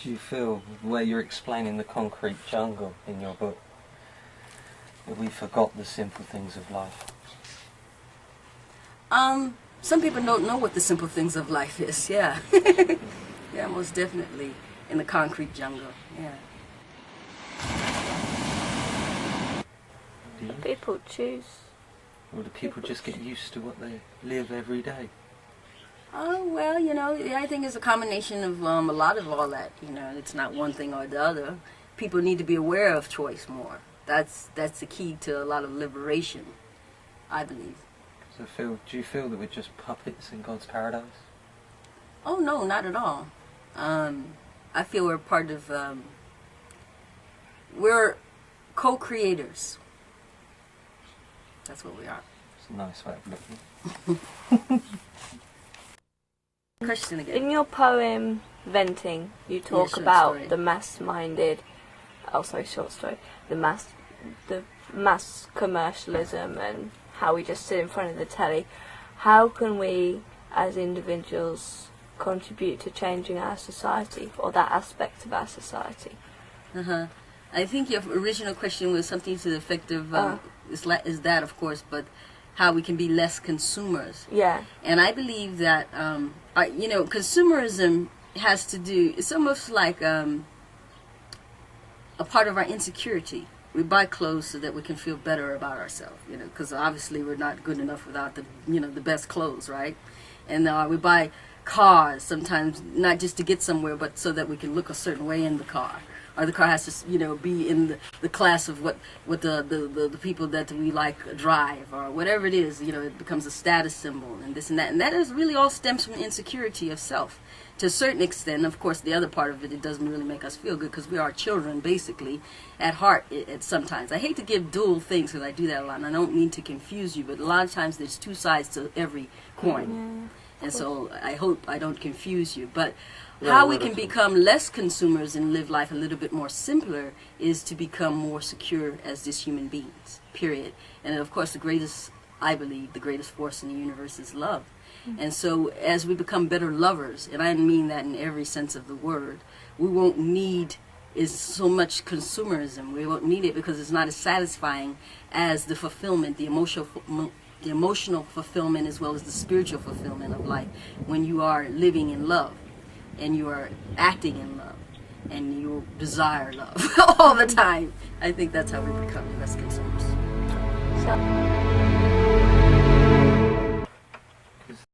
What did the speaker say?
Do you feel, where you're explaining the concrete jungle in your book, that we forgot the simple things of life? Some people don't know what the simple things of life is, yeah. Yeah, most definitely, in the concrete jungle, yeah. People choose. Or do people just get used to what they live every day? Oh, well, you know, I think it's a combination of a lot of all that, you know. It's not one thing or the other. People need to be aware of choice more. That's the key to a lot of liberation, I believe. So do you feel that we're just puppets in God's paradise? Oh, no, not at all. I feel we're part of, we're co-creators. That's what we are. It's a nice way of looking. Question again. In your poem, Venting, you talk about the mass-minded, short story, the mass commercialism and how we just sit in front of the telly. How can we, as individuals, contribute to changing our society, or that aspect of our society? I think your original question was something to the effect of, is that, of course, but how we can be less consumers. Yeah. And I believe that, you know, consumerism has to do, it's almost like a part of our insecurity. We buy clothes so that we can feel better about ourselves, you know, because obviously we're not good enough without the, you know, the best clothes, right? And we buy cars sometimes not just to get somewhere, but so that we can look a certain way in the car. Or the car has to, you know, be in the class of what the people that we like drive, or whatever it is. You know, it becomes a status symbol and this and that. And that is really all stems from insecurity of self. To a certain extent, of course, the other part of it, it doesn't really make us feel good because we are children, basically, at heart sometimes. I hate to give dual things because I do that a lot, and I don't mean to confuse you, but a lot of times there's two sides to every coin. And so I hope I don't confuse you. But how we can become less consumers and live life a little bit more simpler is to become more secure as just human beings, period. And of course, I believe, the greatest force in the universe is love. And so as we become better lovers, and I mean that in every sense of the word, we won't need so much consumerism. We won't need it because it's not as satisfying as the fulfillment, the emotional fulfillment as well as the spiritual fulfillment of life when you are living in love and you are acting in love and you desire love all the time. I think that's how we become less consumers. So